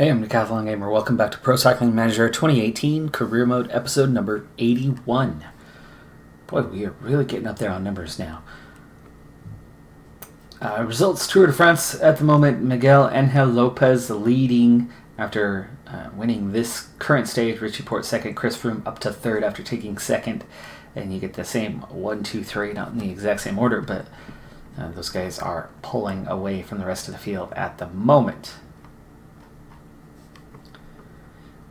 Hey, I'm Decathlon Gamer. Welcome back to Pro Cycling Manager 2018 Career Mode episode number 81. Boy, we are really getting up there on numbers now. Results: Tour de France at the moment. Miguel Angel Lopez leading after winning this current stage. Richie Porte second. Chris Froome up to third after taking second. And you get the same 1, 2, 3, not in the exact same order, but those guys are pulling away from the rest of the field at the moment.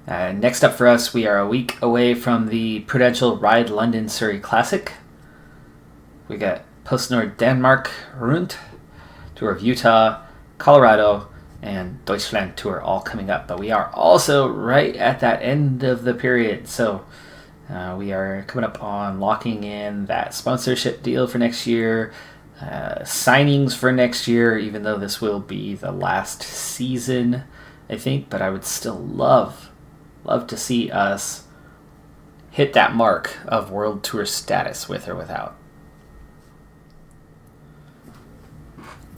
Next up for us, we are a week away from the Prudential Ride London Surrey Classic. We got PostNord Denmark, Rundt, Tour of Utah, Colorado, and Deutschland Tour all coming up. But we are also right at that end of the period. So we are coming up on locking in that sponsorship deal for next year, signings for next year, even though this will be the last season, I think. But I would still love to see us hit that mark of World Tour status with or without.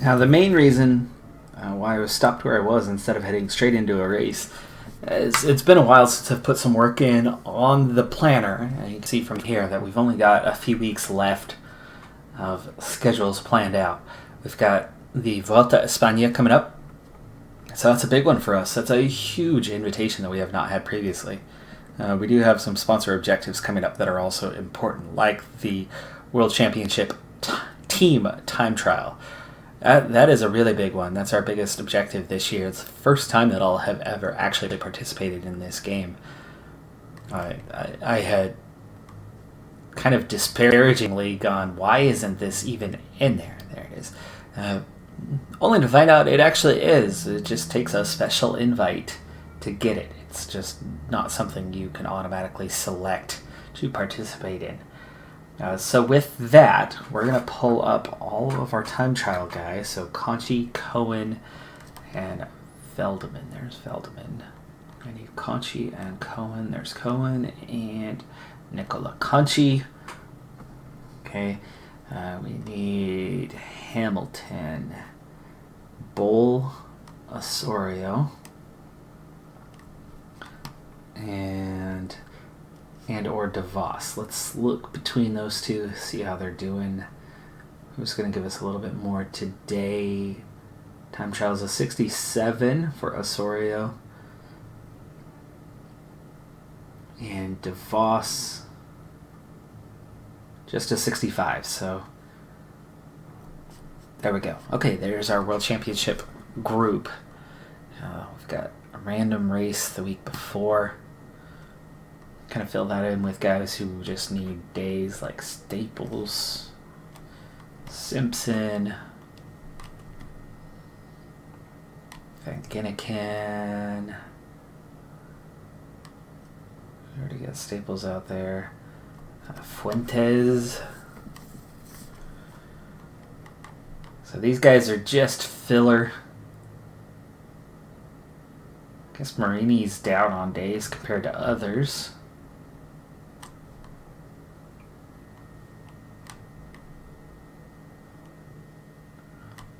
Now, the main reason why I was stopped where I was instead of heading straight into a race is it's been a while since I've put some work in on the planner. And you can see from here that we've only got a few weeks left of schedules planned out. We've got the Vuelta a España coming up. So that's a big one for us. That's a huge invitation that we have not had previously. We do have some sponsor objectives coming up that are also important, like the World Championship Team Time Trial. That is a really big one. That's our biggest objective this year. It's the first time that I'll have ever actually participated in this game. I had kind of disparagingly gone, why isn't this even in there? There it is. Only to find out it actually is. It just takes a special invite to get it. It's just not something you can automatically select to participate in. So with that, we're going to pull up all of our time trial guys. So Conchi, Cohen, and Veldeman. There's Veldeman. I need Conchi and Cohen. There's Cohen and Nicola Conchi. Okay. We need Hamilton, Boll, Osorio, and or DeVos. Let's look between those two, see how they're doing. Who's going to give us a little bit more today? Time trial is a 67 for Osorio. And DeVos, just a 65, so there we go. Okay, there's our World Championship group. We've got a random race the week before. Kind of fill that in with guys who just need days, like Staples, Simpson, Van Ginniken. We already got Staples out there. Fuentes. So these guys are just filler. I guess Marini's down on days compared to others.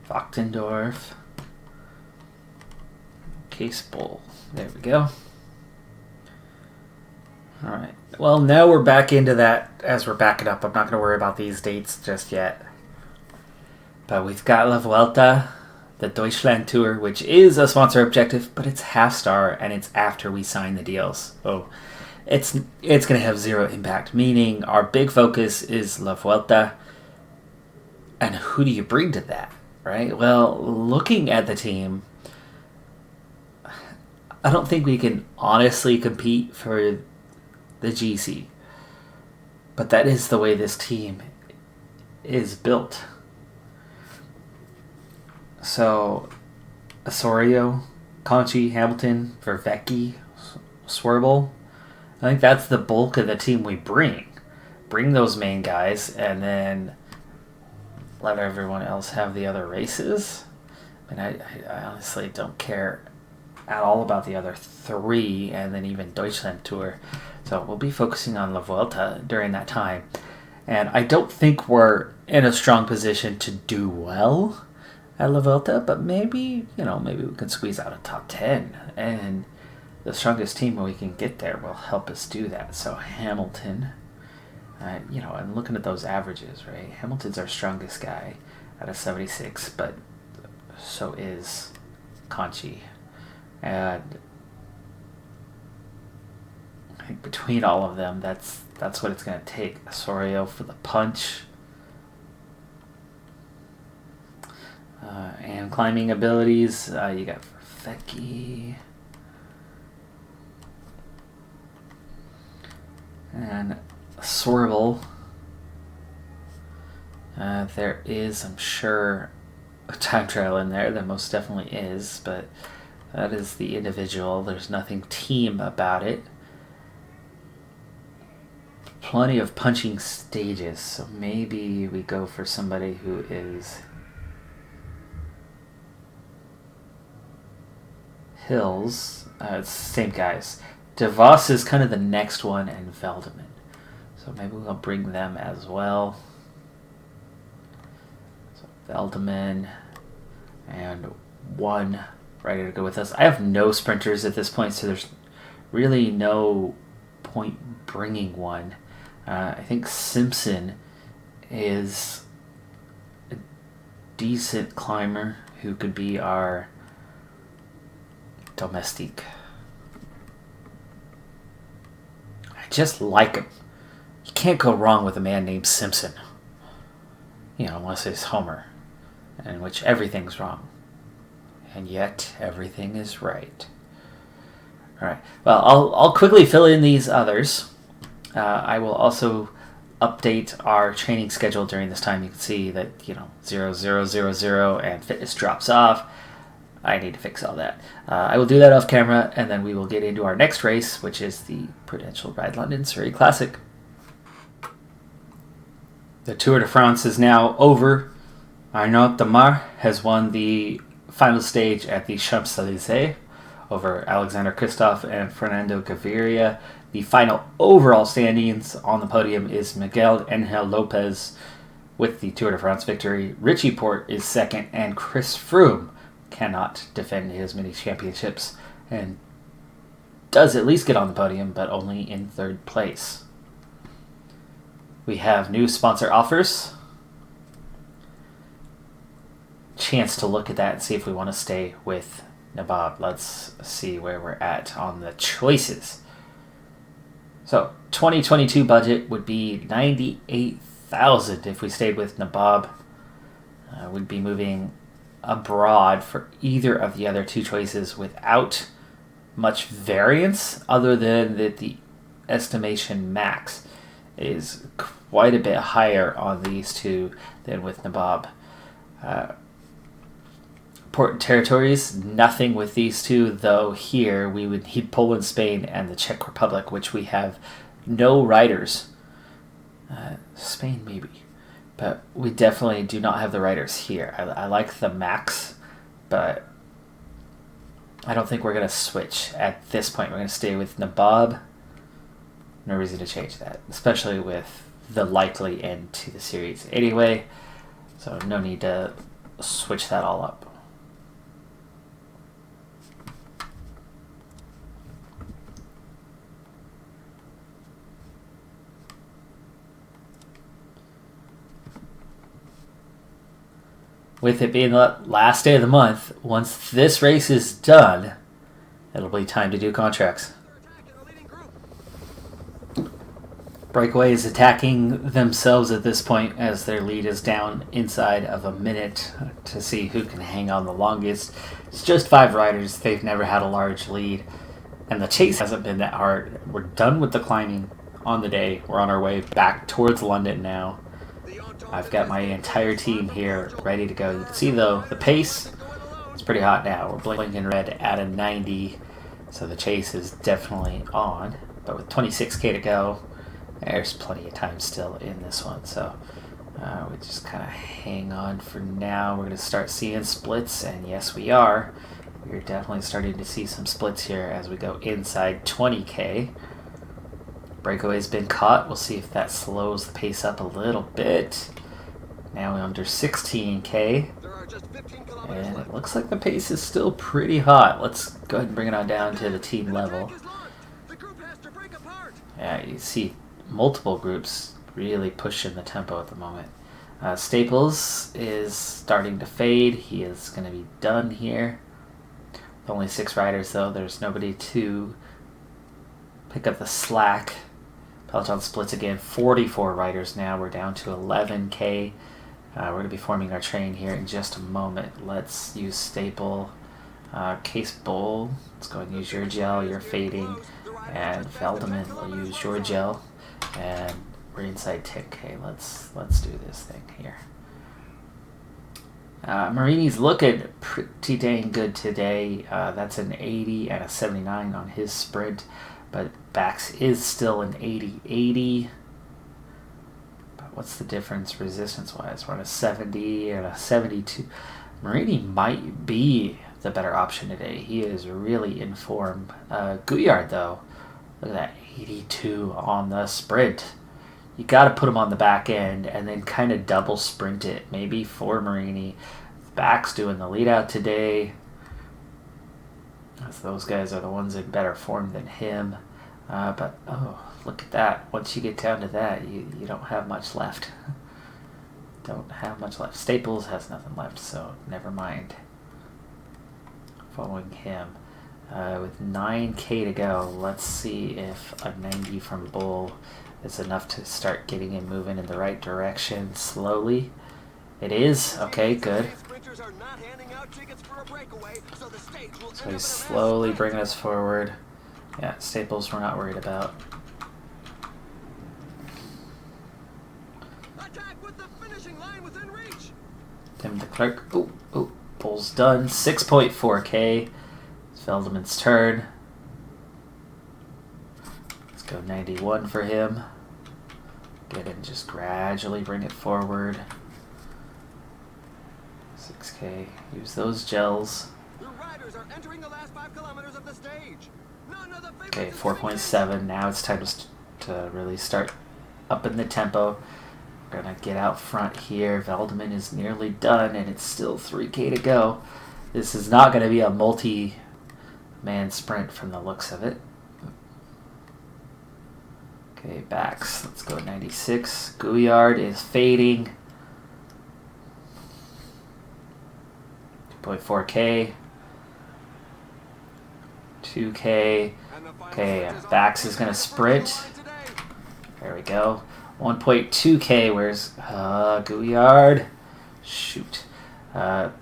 Wachtendorf. Case Bowl. There we go. Alright. Well, now we're back into that as we're backing up. I'm not going to worry about these dates just yet. But we've got La Vuelta, the Deutschland Tour, which is a sponsor objective, but it's half star and it's after we sign the deals. So it's going to have zero impact, meaning our big focus is La Vuelta. And who do you bring to that, right? Well, looking at the team, I don't think we can honestly compete for the GC. But that is the way this team is built. So, Osorio, Conchi, Hamilton, Vervecchi, Swerble. I think that's the bulk of the team we bring. Bring those main guys and then let everyone else have the other races. And I honestly don't care at all about the other three and then even Deutschland Tour. So we'll be focusing on La Vuelta during that time. And I don't think we're in a strong position to do well at La Vuelta, but maybe, maybe we can squeeze out a top 10, and the strongest team we can get there will help us do that. So Hamilton, and looking at those averages, right? Hamilton's our strongest guy at a 76, but so is Conchi. And I think between all of them, that's what it's going to take. Osorio for the punch. And climbing abilities, you got Fecki. And Swerble. There is, I'm sure, a time trial in there. There most definitely is, but that is the individual. There's nothing team about it. Plenty of punching stages, so maybe we go for somebody who is Hills. It's the same guys. DeVos is kind of the next one, and Veldeman. So maybe we'll bring them as well. So Veldeman and one ready to go with us. I have no sprinters at this point, so there's really no point bringing one. I think Simpson is a decent climber who could be our domestique. I just like him. You can't go wrong with a man named Simpson. Unless it's Homer, in which everything's wrong. And yet, everything is right. Alright, well, I'll quickly fill in these others. I will also update our training schedule during this time. You can see that, 0, 0, 0, 0, and fitness drops off. I need to fix all that. I will do that off camera, and then we will get into our next race, which is the Prudential Ride London Surrey Classic. The Tour de France is now over. Arnaud Demar has won the final stage at the Champs-Élysées over Alexander Kristoff and Fernando Gaviria. The final overall standings on the podium is Miguel Angel Lopez with the Tour de France victory. Richie Porte is second, and Chris Froome cannot defend his mini championships and does at least get on the podium, but only in third place. We have new sponsor offers. Chance to look at that and see if we want to stay with Nabob. Let's see where we're at on the choices. So 2022 budget would be $98,000 if we stayed with Nabob. We'd be moving abroad for either of the other two choices without much variance, other than that the estimation max is quite a bit higher on these two than with Nabob. Important territories, nothing with these two, though here we would need Poland, Spain, and the Czech Republic, which we have no riders. Spain maybe, but we definitely do not have the riders here. I like the max, but I don't think we're going to switch at this point. We're going to stay with Nabob. No reason to change that, especially with the likely end to the series anyway, so no need to switch that all up. With it being the last day of the month, once this race is done, it'll be time to do contracts. Breakaway is attacking themselves at this point as their lead is down inside of a minute to see who can hang on the longest. It's just 5 riders. They've never had a large lead, and the chase hasn't been that hard. We're done with the climbing on the day. We're on our way back towards London now. I've got my entire team here ready to go. You can see, though, the pace is pretty hot now. We're blinking red at a 90, so the chase is definitely on. But with 26K to go, there's plenty of time still in this one. So we just kind of hang on for now. We're going to start seeing splits, and yes, we are. We're definitely starting to see some splits here as we go inside 20K. Breakaway's been caught. We'll see if that slows the pace up a little bit. Now we're under 16K. And it looks like the pace is still pretty hot. Let's go ahead and bring it on down to the team level. Yeah, you see multiple groups really pushing the tempo at the moment. Staples is starting to fade. He is going to be done here. With only 6 riders, though. There's nobody to pick up the slack. Peloton splits again. 44 riders now. We're down to 11K. We're going to be forming our train here in just a moment. Let's use Staple. Case Bowl. Let's go and use your gel. You're fading. And Feldman will use your gel. And we're inside 10K. Let's do this thing here. Marini's looking pretty dang good today. That's an 80 and a 79 on his sprint. But Bax is still an 80-80. But what's the difference resistance-wise? We're on a 70 and a 72. Marini might be the better option today. He is really in form. Gouillard, though, look at that, 82 on the sprint. You got to put him on the back end and then kind of double sprint it. Maybe for Marini. Bax doing the lead out today. As those guys are the ones in better form than him. But, oh, look at that. Once you get down to that, you don't have much left. Don't have much left. Staples has nothing left, so never mind. Following him. With 9K to go, let's see if a 90 from Bull is enough to start getting him moving in the right direction slowly. It is. Okay, good. So he's slowly bringing us forward. Yeah, Staples we're not worried about. Tim de Klerk. Oh, Bull's done. 6.4K. It's Feldman's turn. Let's go 91 for him. Get it and just gradually bring it forward. 6K. Use those gels. Okay, 4.7. Now it's time to really start up in the tempo. We're going to get out front here. Veldman is nearly done, and it's still 3K to go. This is not going to be a multi-man sprint from the looks of it. Okay, Bax. Let's go 96. Gouillard is fading. 2.4K. 2K. Okay, Bax is going to sprint. There we go. 1.2K. Where's Gouillard? Shoot. We're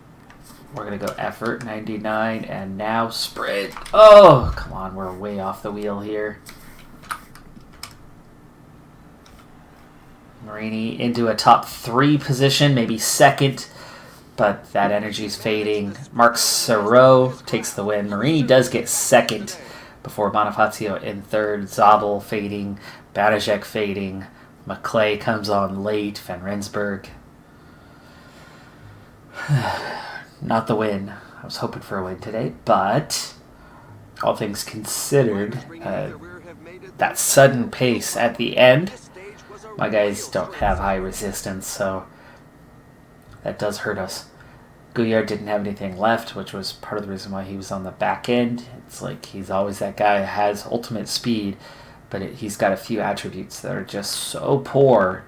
going to go effort. 99. And now sprint. Oh, come on. We're way off the wheel here. Marini into a top 3 position. Maybe second. But that energy's fading. Mark Serrault takes the win. Marini does get second before Bonifazio in third. Zabel fading. Banajek fading. McClay comes on late. Van Rensburg. Not the win. I was hoping for a win today, but all things considered, that sudden pace at the end, my guys don't have high resistance, so that does hurt us. Gouillard didn't have anything left, which was part of the reason why he was on the back end. It's like he's always that guy that has ultimate speed, but he's got a few attributes that are just so poor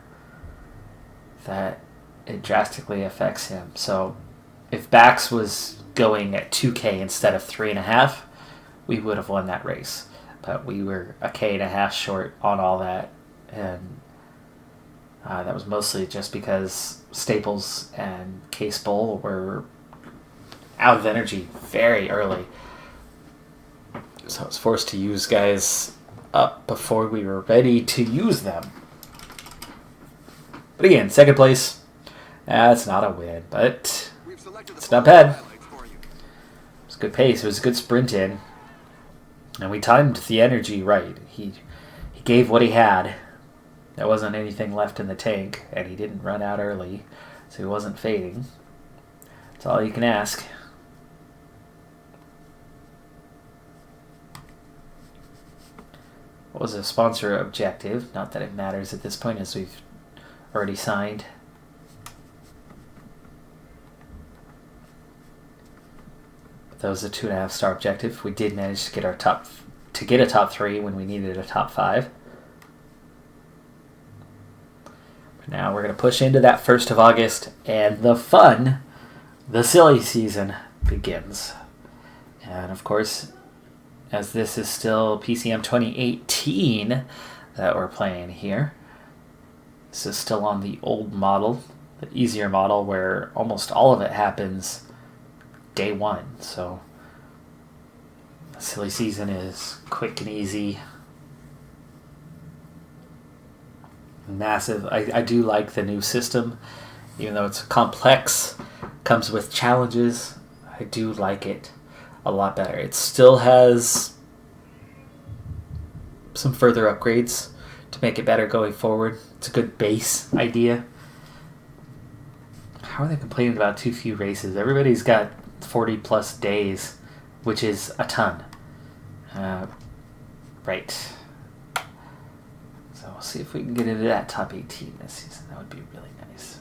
that it drastically affects him. So if Bax was going at 2K instead of 3.5, we would have won that race. But we were a K.5 short on all that, and that was mostly just because Staples and Case Bowl were out of energy very early. So I was forced to use guys up before we were ready to use them. But again, second place. That's not a win, but it's not bad. It was a good pace. It was a good sprint in. And we timed the energy right. He gave what he had. There wasn't anything left in the tank, and he didn't run out early, so he wasn't fading. That's all you can ask. What was a sponsor objective? Not that it matters at this point, as we've already signed. That was a 2.5-star objective. We did manage to get a top 3 when we needed a top 5. But now we're going to push into that 1st of August, and the fun, the silly season begins. And of course, as this is still PCM 2018 that we're playing here, this is still on the old model, the easier model where almost all of it happens day 1. So the silly season is quick and easy. Massive. I do like the new system, even though it's complex, comes with challenges. I do like it a lot better. It still has some further upgrades to make it better going forward. It's a good base idea. How are they complaining about too few races? Everybody's got 40 plus days, which is a ton. Right. So we'll see if we can get into that top 18 this season. That would be really nice.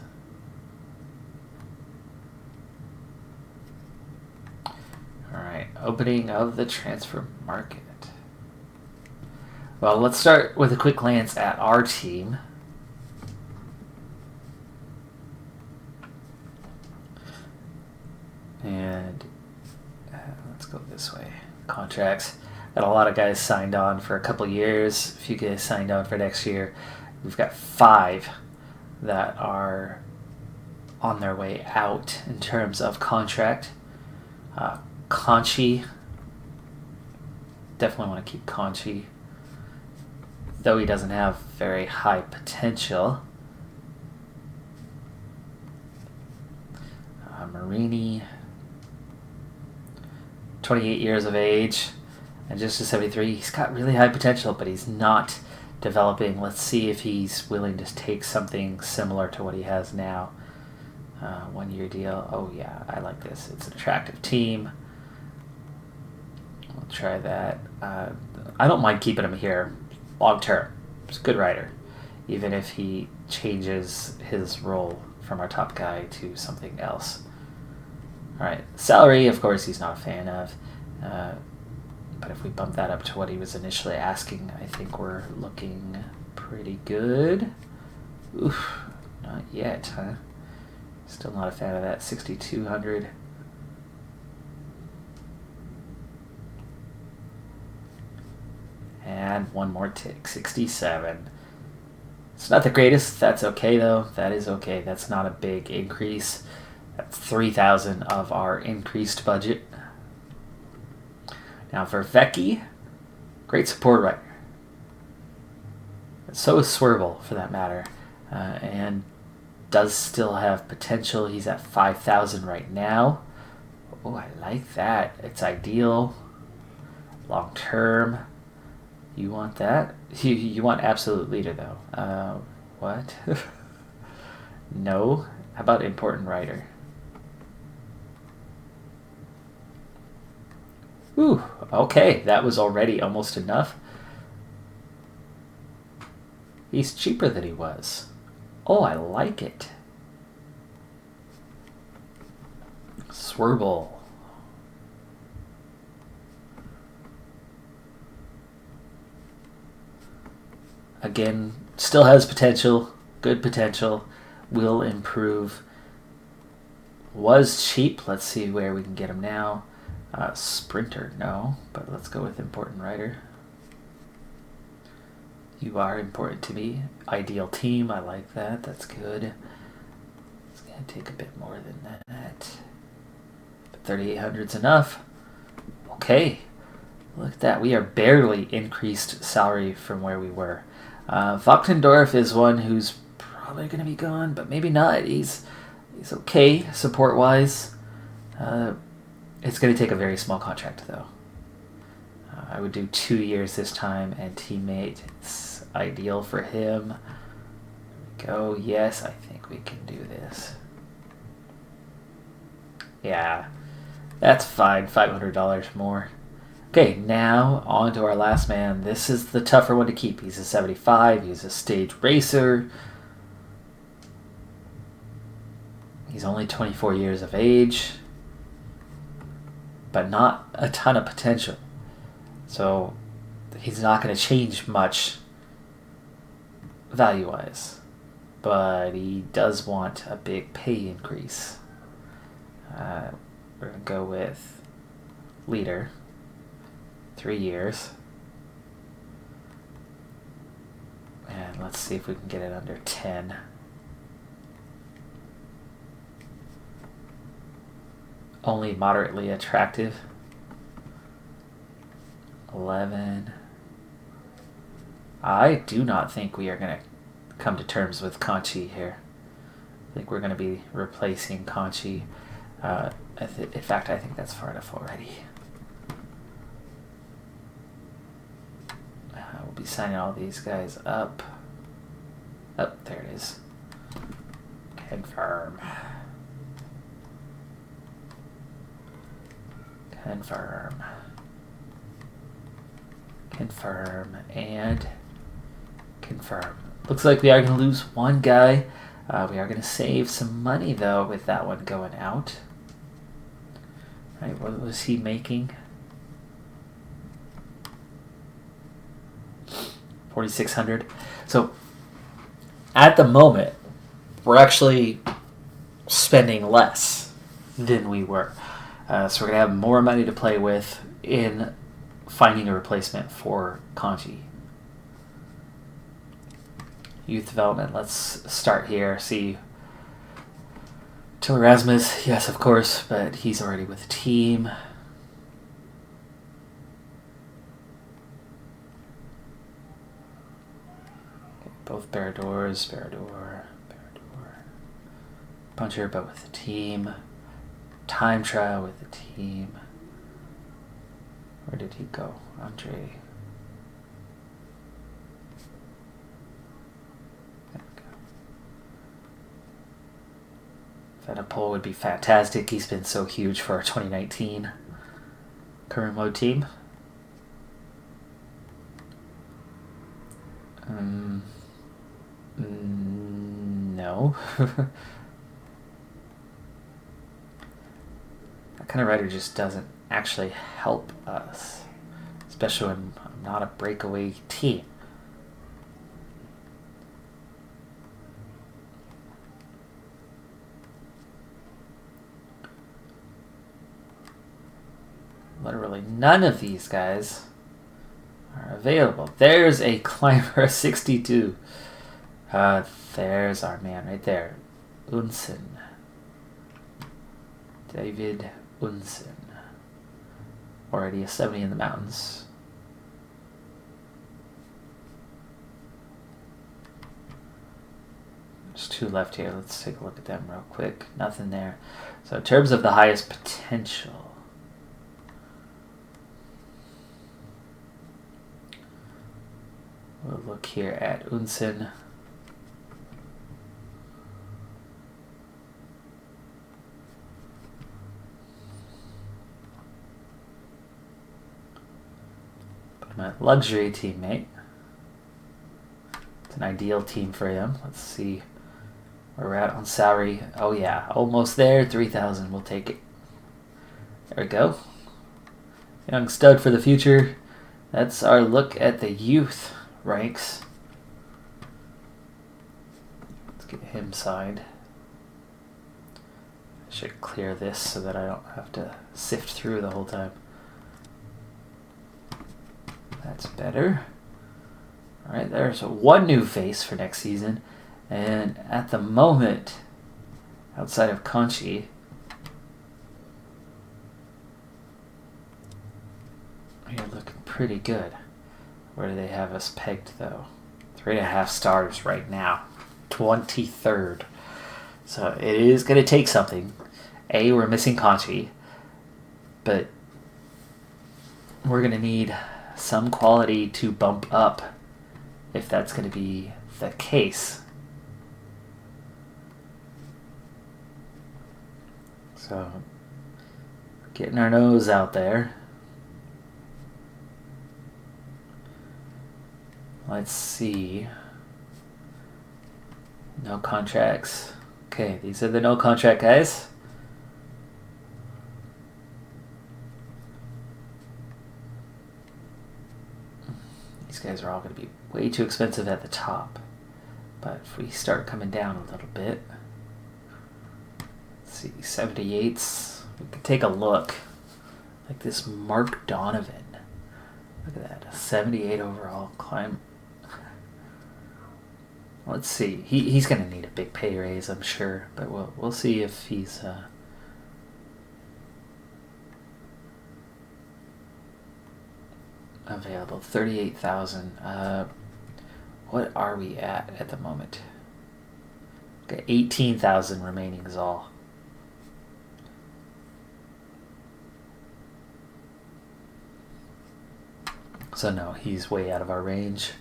Alright, opening of the transfer market. Well, let's start with a quick glance at our team. And let's go this way. Contracts. Got a lot of guys signed on for a couple years. A few guys signed on for next year. We've got 5 that are on their way out in terms of contract. Conchi. Definitely want to keep Conchi, though he doesn't have very high potential. Marini, 28 years of age, and just a 73. He's got really high potential, but he's not developing. Let's see if he's willing to take something similar to what he has now. 1-year deal. Oh yeah, I like this. It's an attractive team. We'll try that. I don't mind keeping him here long term. He's a good rider, even if he changes his role from our top guy to something else. Alright, salary, of course, he's not a fan of. But if we bump that up to what he was initially asking, I think we're looking pretty good. Oof, not yet, huh? Still not a fan of that. 6,200. And one more tick. 67. It's not the greatest. That's okay, though. That is okay. That's not a big increase. That's 3,000 of our increased budget. Now for Vecchi, great support rider. So is Swerble, for that matter. And does still have potential. He's at 5,000 right now. Oh, I like that. It's ideal. Long term. You want that? You want absolute leader, though. What? No? How about important rider? Ooh, okay. That was already almost enough. He's cheaper than he was. Oh, I like it. Swerble. Again, still has potential. Good potential. Will improve. Was cheap. Let's see where we can get him now. Sprinter, no. But let's go with important rider. You are important to me. Ideal team, I like that. That's good. It's going to take a bit more than that. But 3,800's enough. Okay. Look at that. We are barely increased salary from where we were. Wachtendorf is one who's probably going to be gone, but maybe not. He's okay support-wise. It's going to take a very small contract, though. I would do 2 years this time, and teammate. It's ideal for him. There we go. Yes, I think we can do this. Yeah, that's fine. $500 more. Okay, now on to our last man. This is the tougher one to keep. He's a 75. He's a stage racer. He's only 24 years of age. but not a ton of potential. So he's not going to change much value-wise. But he does want a big pay increase. We're going to go with leader. 3 years. And let's see if we can get it under 10. Only moderately attractive. 11. I do not think we are going to come to terms with Conchi here. I think we're going to be replacing Conchi. In fact, I think that's far enough already. We'll be signing all these guys up. Oh, there it is. Confirm. Confirm. Confirm. And confirm. Looks like we are going to lose one guy. We are going to save some money, though, with that one going out. Right, what was he making? 4,600. So, at the moment, we're actually spending less than we were. So we're going to have more money to play with in finding a replacement for Conchi. Youth development, let's start here. See, Till Erasmus, yes, of course, but he's already with the team. Okay, both Barradors, Barrador. Puncher, but with the team. Time trial with the team. Where did he go? Andre. Venipol would be fantastic. He's been so huge for our 2019 current mode team. No. That kind of rider just doesn't actually help us, especially when I'm not a breakaway team. Literally none of these guys are available. There's a climber 62. There's our man right there. Unsen. David Unsen. Already a 70 in the mountains. There's 2 left here. Let's take a look at them real quick. Nothing there. So in terms of the highest potential, we'll look here at Unsen. Put him at luxury teammate. It's an ideal team for him. Let's see where we're at on salary. Oh yeah, almost there. 3,000. We'll take it. There we go. Young stud for the future. That's our look at the youth ranks. Let's get him signed. I should clear this so that I don't have to sift through the whole time. That's better. Alright, there's one new face for next season. And at the moment, outside of Conchi, we're looking pretty good. Where do they have us pegged, though? 3.5 stars right now. 23rd. So it is going to take something. We're missing Conchi. But we're going to need some quality to bump up if that's going to be the case. So, getting our nose out there. Let's see. No contracts. Okay, these are the no contract guys. These guys are all going to be way too expensive at the top. But if we start coming down a little bit, let's see, 78s, we could take a look. Like this Mark Donovan. Look at that, a 78 overall climb. Let's see. He's going to need a big pay raise, I'm sure. But we'll see if he's... available. 38,000. What are we at the moment? Okay, 18,000 remaining is all. So no, he's way out of our range.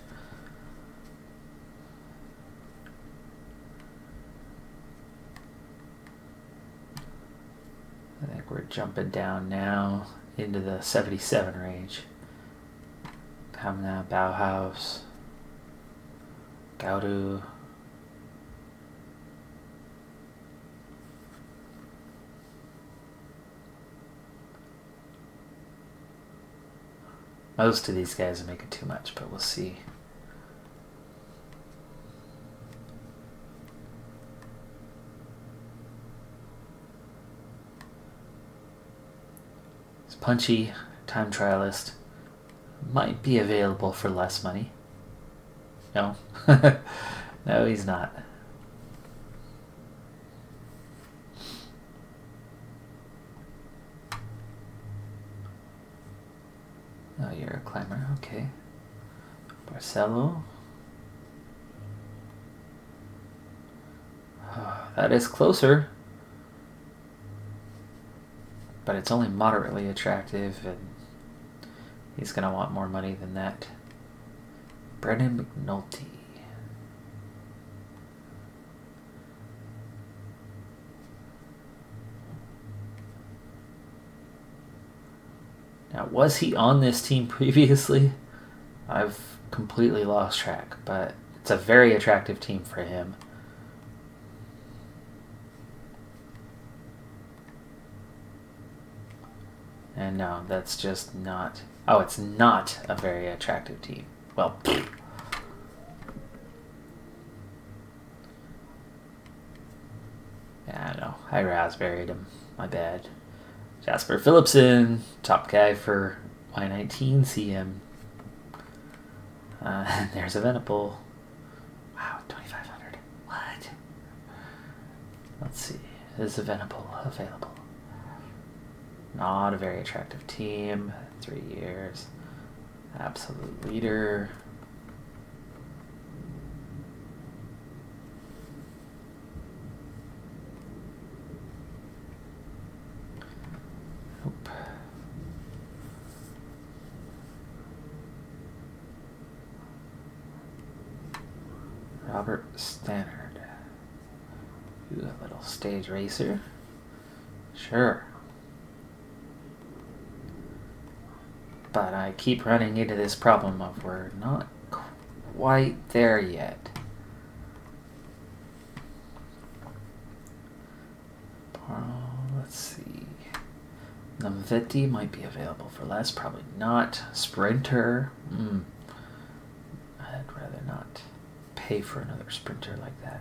I think we're jumping down now into the 77 range. Hamna, Bauhaus, Gaudu. Most of these guys are making too much, but we'll see. It's Punchy, time trialist. Might be available for less money. No. No, he's not. Oh, you're a climber. Okay. Barcelo. Oh, that is closer. But it's only moderately attractive, and he's going to want more money than that. Brennan McNulty. Now, was he on this team previously? I've completely lost track, but it's a very attractive team for him. And no, that's just not... Oh, it's not a very attractive team. Well, yeah, I know. I raspberried him. My bad. Jasper Philipson, top guy for Y19 CM. And there's a Venable. Wow, 2,500. What? Let's see. Is a Venable available? Not a very attractive team. 3 years. Absolute leader. Nope. Robert Stannard. Ooh, a little stage racer. Sure. But I keep running into this problem of we're not quite there yet. Let's see. Namvetti might be available for less. Probably not. Sprinter. I'd rather not pay for another sprinter like that.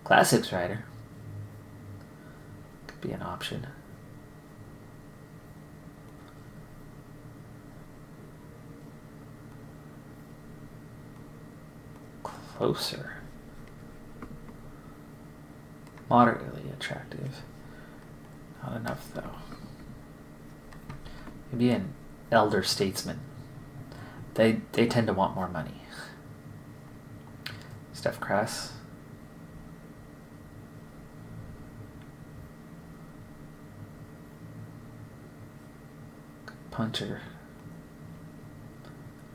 Classics rider. Could be an option. Closer. Moderately attractive. Not enough, though. Maybe an elder statesman. They tend to want more money. Steph Kress. Puncher.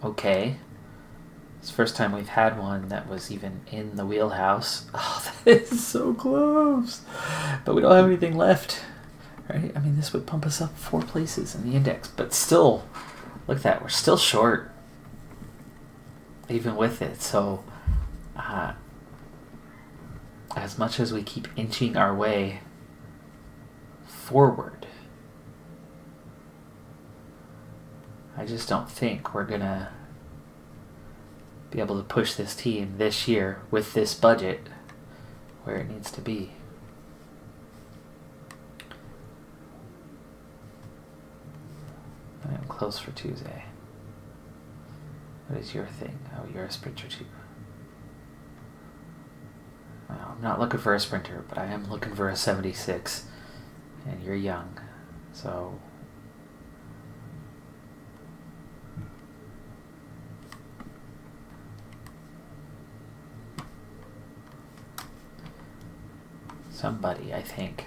Okay. It's the first time we've had one that was even in the wheelhouse. Oh, that is so close. But we don't have anything left. Right? I mean, this would pump us up 4 places in the index. But still, look at that. We're still short. Even with it. So, as much as we keep inching our way forward, I just don't think we're going to be able to push this team this year with this budget where it needs to be. I am close for Tuesday. What is your thing? Oh, you're a sprinter too. Well, I'm not looking for a sprinter, but I am looking for a 76. And you're young, so... somebody, I think,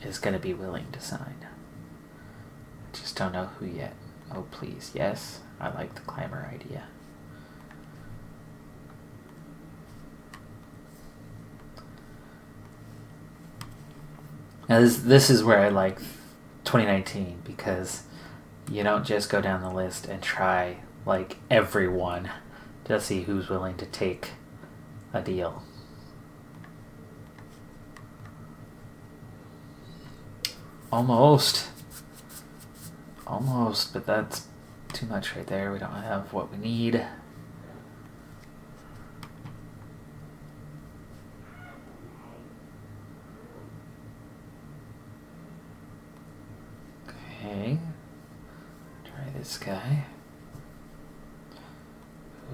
is going to be willing to sign. I just don't know who yet. Oh, please. Yes, I like the climber idea. Now, this is where I like 2019, because you don't just go down the list and try, like, everyone to see who's willing to take a deal. Almost, but that's too much right there. We don't have what we need. Okay, try this guy.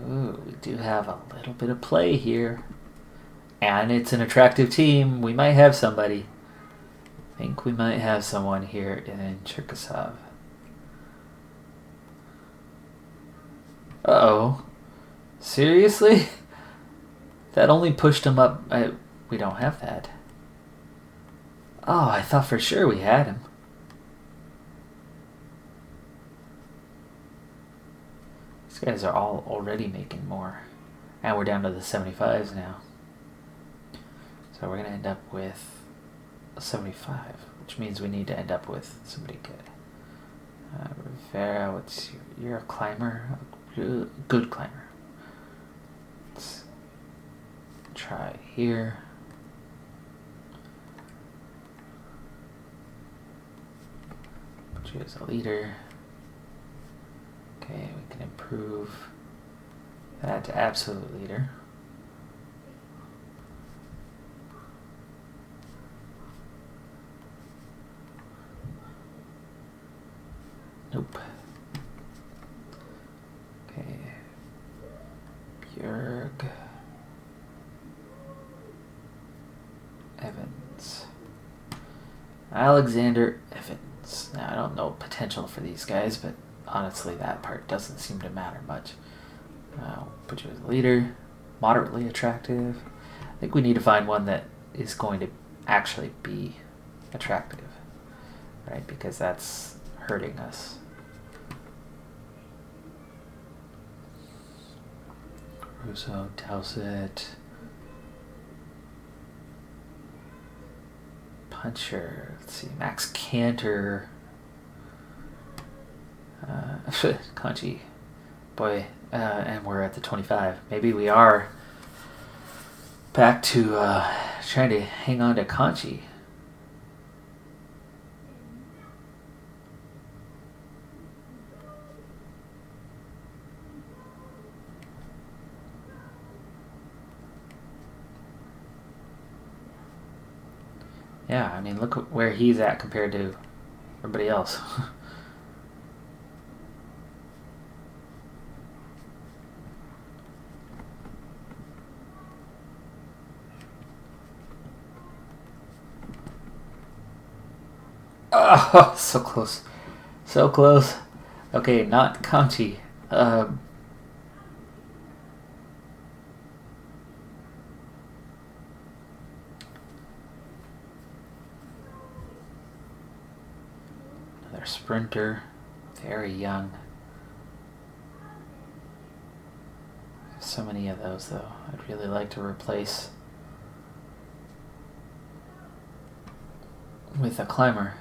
Ooh, we do have a little bit of play here. And it's an attractive team. We might have somebody. I think we might have someone here in Cherkasov. Uh-oh. Seriously? That only pushed him up. We don't have that. Oh, I thought for sure we had him. These guys are all already making more. And we're down to the 75s now. So we're going to end up with a 75, which means we need to end up with somebody good. Rivera, you're a climber? A good climber. Let's try here. Put you as a leader. Okay, we can improve that to absolute leader. Nope. Okay. Björg. Evans. Alexander Evans. Now, I don't know potential for these guys, but honestly, that part doesn't seem to matter much. I'll put you as a leader. Moderately attractive. I think we need to find one that is going to actually be attractive, right? Because that's hurting us. Russo, Dowsett, Puncher, let's see, Max Cantor, Conchi, boy, and we're at the 25. Maybe we are back to trying to hang on to Conchi. Yeah, I mean, look where he's at compared to everybody else. Oh, so close. So close. Okay, not Conchi. Another sprinter. Very young. So many of those, though. I'd really like to replace with a climber.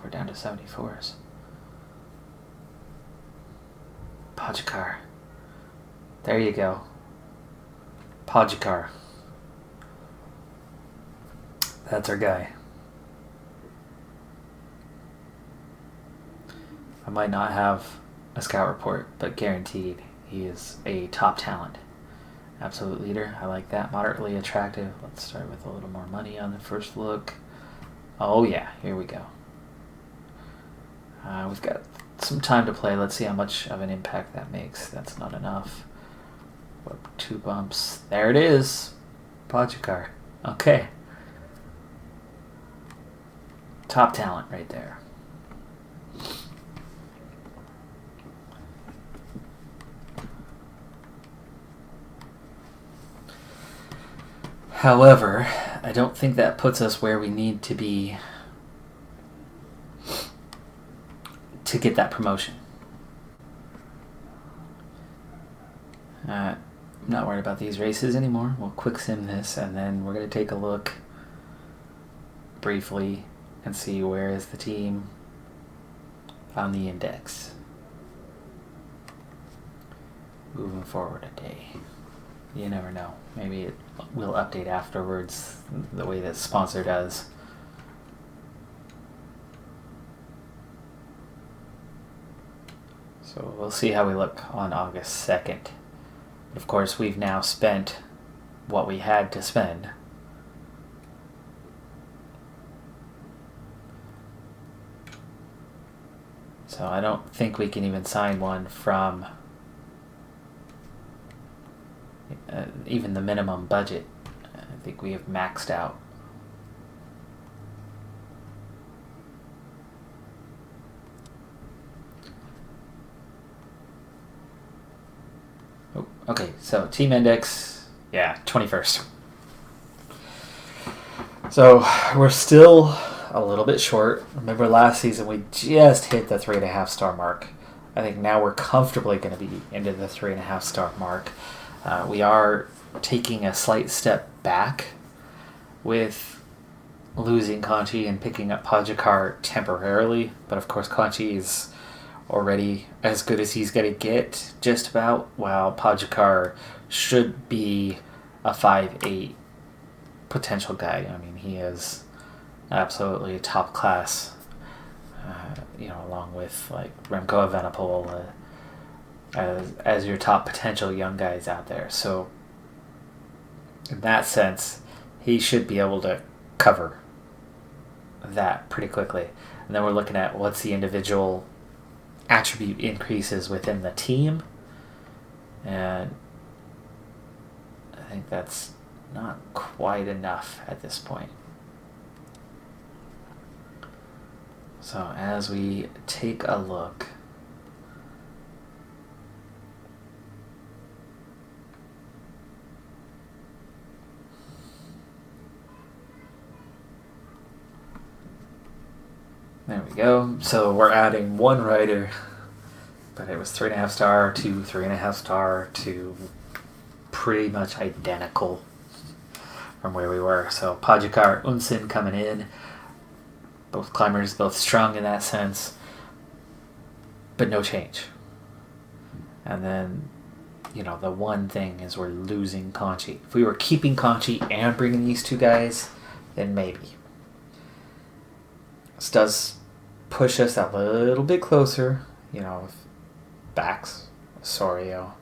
We're down to 74s. Podjakar. There you go. Podjakar. That's our guy. might not have a scout report, but guaranteed he is a top talent. Absolute leader. I like that. Moderately attractive. Let's start with a little more money on the first look. Oh yeah, here we go. We've got some time to play. Let's see how much of an impact that makes. That's not enough. 2 bumps. There it is. Podjakar. Okay. Top talent right there. However, I don't think that puts us where we need to be to get that promotion. I'm not worried about these races anymore. We'll quick sim this, and then we're going to take a look briefly and see where is the team on the index. Moving forward a day. You never know. Maybe it will update afterwards the way that sponsor does. So we'll see how we look on August 2nd. Of course, we've now spent what we had to spend. So I don't think we can even sign one from even the minimum budget. I think we have maxed out. Oh, okay, so team index, yeah, 21st. So we're still a little bit short. Remember last season we just hit the 3.5 star mark. I think now we're comfortably going to be into the 3.5 star mark. We are taking a slight step back with losing Conchi and picking up Podjakar temporarily, but of course Conchi is already as good as he's going to get, just about, while Podjakar should be a 5'8" potential guy. I mean, he is absolutely top class, along with like Remco Evenepoel as your top potential young guys out there. So in that sense, he should be able to cover that pretty quickly. And then we're looking at what's the individual attribute increases within the team. And I think that's not quite enough at this point. So as we take a look, there we go. So we're adding one rider, but it was 3.5 star to 3.5 star to pretty much identical from where we were. So Podjakar, Unsin coming in. Both climbers, both strong in that sense, but no change. And then, the one thing is we're losing Conchi. If we were keeping Conchi and bringing these two guys, then maybe. This does push us a little bit closer, with Bax, Sorio,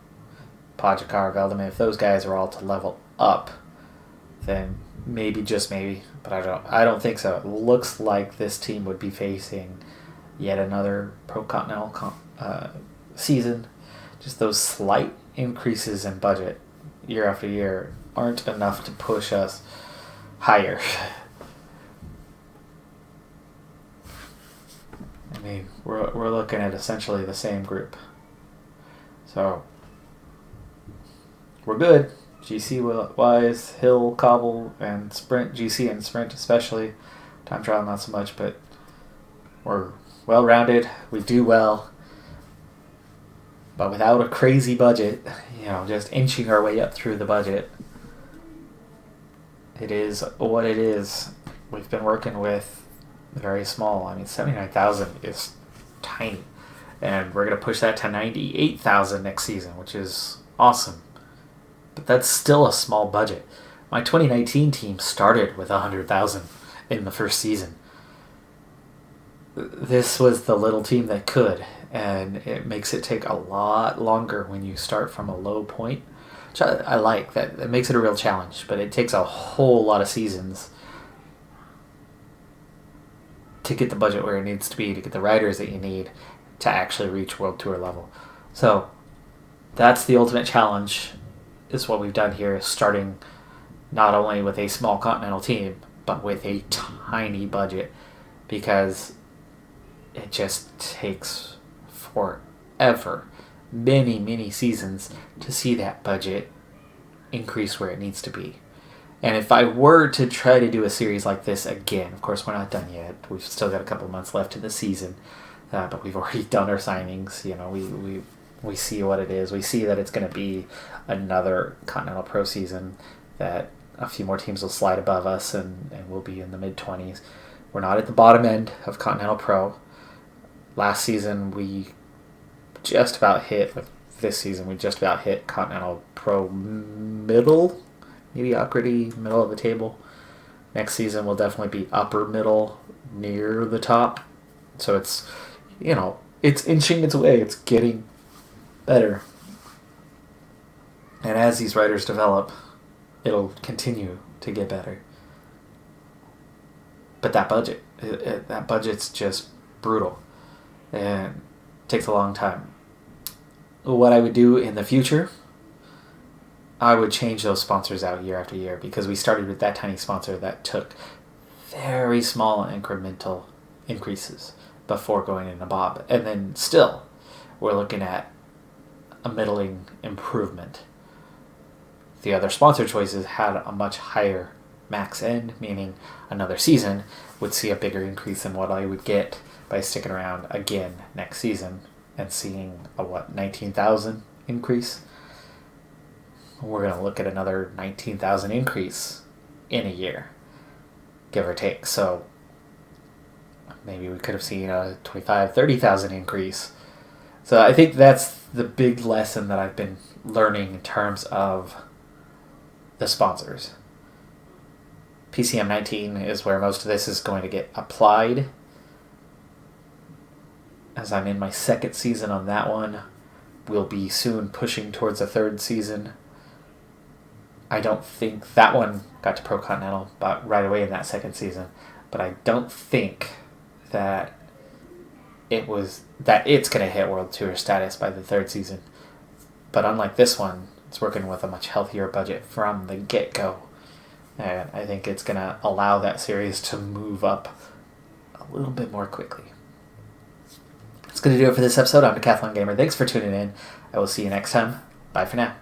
Podjakar, Veldemir. If those guys are all to level up, then maybe, just maybe, but I don't think so. It looks like this team would be facing yet another Pro Continental season. Just those slight increases in budget year after year aren't enough to push us higher. I mean, we're looking at essentially the same group. So we're good. GC wise, hill, cobble, and sprint. GC and sprint especially. Time trial not so much, but we're well rounded. We do well, but without a crazy budget, just inching our way up through the budget. It is what it is. We've been working with very small. I mean, 79,000 is tiny, and we're gonna push that to 98,000 next season, which is awesome. But that's still a small budget. My 2019 team started with 100,000 in the first season. This was the little team that could, and it makes it take a lot longer when you start from a low point. Which I like that. It makes it a real challenge, but it takes a whole lot of seasons to get the budget where it needs to be, to get the riders that you need to actually reach World Tour level. So that's the ultimate challenge, is what we've done here, starting not only with a small continental team, but with a tiny budget, because it just takes forever, many seasons, to see that budget increase where it needs to be. And if I were to try to do a series like this again, of course we're not done yet, we've still got a couple months left in the season, but we've already done our signings. We see what it is. We see that it's going to be another Continental Pro season, that a few more teams will slide above us, and we'll be in the mid-20s. We're not at the bottom end of Continental Pro. Last season we just about hit, this season we just about hit Continental Pro middle, mediocrity, middle of the table. Next season will definitely be upper middle, near the top. So it's, it's inching its way. It's getting better. And as these riders develop, it'll continue to get better. But that budget's just brutal. And it takes a long time. What I would do in the future, I would change those sponsors out year after year, because we started with that tiny sponsor that took very small incremental increases before going into Bob. And then still, we're looking at a middling improvement. The other sponsor choices had a much higher max end, meaning another season would see a bigger increase than what I would get by sticking around again next season and seeing a 19,000 increase. We're going to look at another 19,000 increase in a year, give or take. So maybe we could have seen a 25,000, 30,000 increase. So I think that's the big lesson that I've been learning in terms of the sponsors. PCM 19 is where most of this is going to get applied, as I'm in my second season on that one. We'll be soon pushing towards a third season. I don't think that one got to Pro Continental but right away in that second season, but I don't think that it's going to hit World Tour status by the third season. But unlike this one, it's working with a much healthier budget from the get-go. And I think it's going to allow that series to move up a little bit more quickly. That's going to do it for this episode. I'm Decathlon Gamer. Thanks for tuning in. I will see you next time. Bye for now.